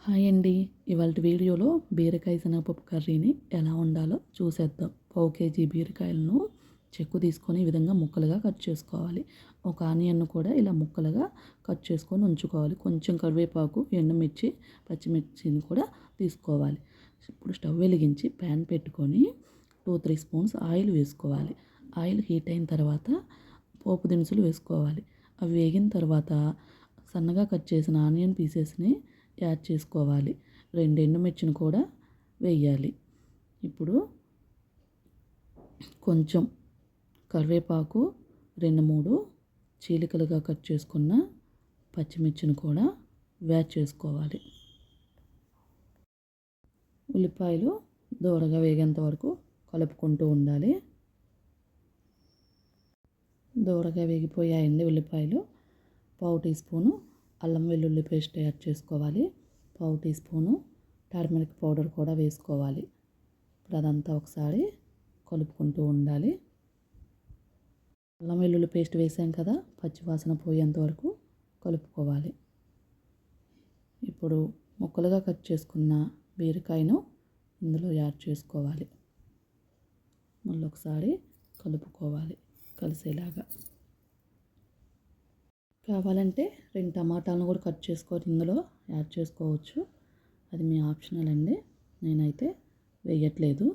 Hi అండి. ఇవాల్టి వీడియోలో బీరకాయ శనగపప్పు కర్రీని ఎలా వండాలో చూసేద్దాం. పావు కేజీ బీరకాయలను చెక్కు తీసుకొని ఈ విధంగా ముక్కలుగా కట్ చేసుకోవాలి. ఒక ఆనియన్ను కూడా ఇలా ముక్కలుగా కట్ చేసుకొని ఉంచుకోవాలి. కొంచెం కరివేపాకు, ఎండుమిర్చి, పచ్చిమిర్చిని కూడా తీసుకోవాలి. ఇప్పుడు స్టవ్ వెలిగించి ప్యాన్ పెట్టుకొని 2-3 స్పూన్స్ ఆయిల్ వేసుకోవాలి. ఆయిల్ హీట్ అయిన తర్వాత పోపు దినుసులు వేసుకోవాలి. అవి వేగిన తర్వాత సన్నగా కట్ చేసిన ఆనియన్ పీసెస్ని యాడ్ చేసుకోవాలి. 2 ఎండుమిర్చిని కూడా వేయాలి. ఇప్పుడు కొంచెం కరివేపాకు, 2-3 చీలికలుగా కట్ చేసుకున్న పచ్చిమిర్చిని కూడా యాడ్ చేసుకోవాలి. ఉల్లిపాయలు దోరగా వేగేంత వరకు కలుపుకుంటూ ఉండాలి. దోరగా వేగిపోయాయండి ఉల్లిపాయలు. పావు టీ స్పూను అల్లం వెల్లుల్లి పేస్ట్ యాడ్ చేసుకోవాలి. పావు టీ స్పూను టర్మరిక్ పౌడర్ కూడా వేసుకోవాలి. ఇప్పుడు అదంతా ఒకసారి కలుపుకుంటూ ఉండాలి. అల్లం వెల్లుల్లి పేస్ట్ వేసాం కదా, పచ్చివాసన పోయేంత వరకు కలుపుకోవాలి. ఇప్పుడు ముక్కలుగా కట్ చేసుకున్న బీరకాయను ఇందులో యాడ్ చేసుకోవాలి. మళ్ళీ ఒకసారి కలుపుకోవాలి కలిసేలాగా. కావాలంటే 2 టమాటాలను కూడా కట్ చేసుకొని ఇందులో యాడ్ చేసుకోవచ్చు. అది మీ ఆప్షనల్ అండి. నేనైతే వేయట్లేదు.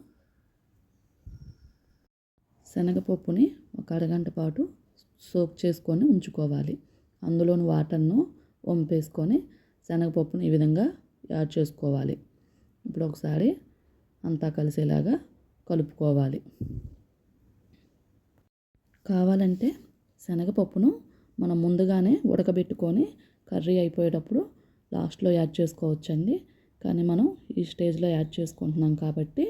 శనగపప్పుని ఒక అరగంట పాటు సోక్ చేసుకొని ఉంచుకోవాలి. అందులోని వాటర్ను వంపేసుకొని శనగపప్పుని ఈ విధంగా యాడ్ చేసుకోవాలి. ఇప్పుడు ఒకసారి అంతా కలిసేలాగా కలుపుకోవాలి. కావాలంటే శనగపప్పును మనం ముందుగానే ఉడకబెట్టుకొని కర్రీ అయిపోయేటప్పుడు లాస్ట్లో యాడ్ చేసుకోవచ్చండి. కానీ మనం ఈ స్టేజ్లో యాడ్ చేసుకుంటున్నాం కాబట్టి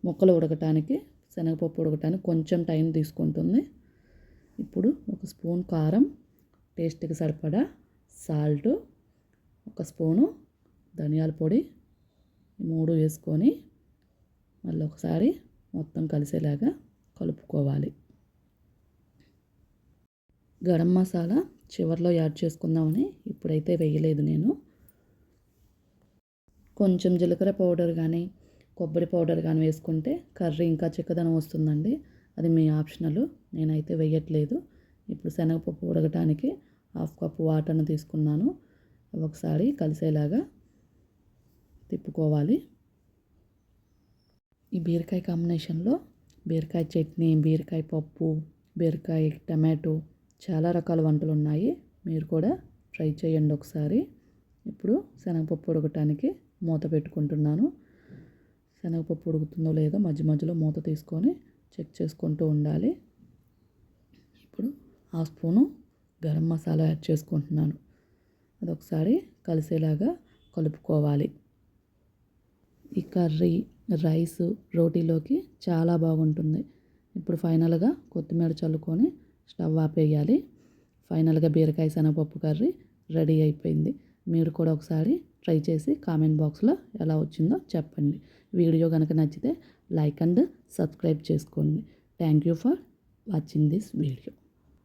ముక్కలు ఉడకటానికి, శనగపప్పు ఉడకటానికి కొంచెం టైం తీసుకుంటుంది. ఇప్పుడు 1 స్పూన్ కారం, టేస్ట్కి సరిపడా సాల్ట్, 1 స్పూను ధనియాల పొడి, 3 వేసుకొని మళ్ళీ ఒకసారి మొత్తం కలిసేలాగా కలుపుకోవాలి. గరం మసాలా చివరిలో యాడ్ చేసుకుందామని ఇప్పుడైతే వేయలేదు నేను. కొంచెం జీలకర్ర పౌడర్ కానీ, కొబ్బరి పౌడర్ కానీ వేసుకుంటే కర్రీ ఇంకా చిక్కదనం వస్తుందండి. అది మీ ఆప్షనల్. నేనైతే వేయట్లేదు. ఇప్పుడు శనగపప్పు ఉడకటానికి 1/2 కప్పు వాటర్ను తీసుకున్నాను. అవి ఒకసారి కలిసేలాగా తిప్పుకోవాలి. ఈ బీరకాయ కాంబినేషన్లో బీరకాయ చట్నీ, బీరకాయ పప్పు, బీరకాయ టమాటో చాలా రకాల వంటలు ఉన్నాయి. మీరు కూడా ట్రై చేయండి ఒకసారి. ఇప్పుడు శనగపప్పు ఉడకటానికి మూత పెట్టుకుంటున్నాను. శనగపప్పు ఉడుకుతుందో లేదో మధ్య మధ్యలో మూత తీసుకొని చెక్ చేసుకుంటూ ఉండాలి. ఇప్పుడు 1/2 స్పూను గరం మసాలా యాడ్ చేసుకుంటున్నాను. అదొకసారి కలిసేలాగా కలుపుకోవాలి. ఈ కర్రీ రైస్, రోటీలోకి చాలా బాగుంటుంది. ఇప్పుడు ఫైనల్గా కొత్తిమీర చల్లుకొని స్టవ్ ఆపేయాలి. ఫైనల్గా బీరకాయ శనగపప్పు కర్రీ రెడీ అయిపోయింది. మీరు కూడా ఒకసారి ట్రై చేసి కామెంట్ బాక్స్లో ఎలా వచ్చిందో చెప్పండి. వీడియో కనుక నచ్చితే లైక్ అండ్ సబ్స్క్రైబ్ చేసుకోండి. Thank you for watching this video.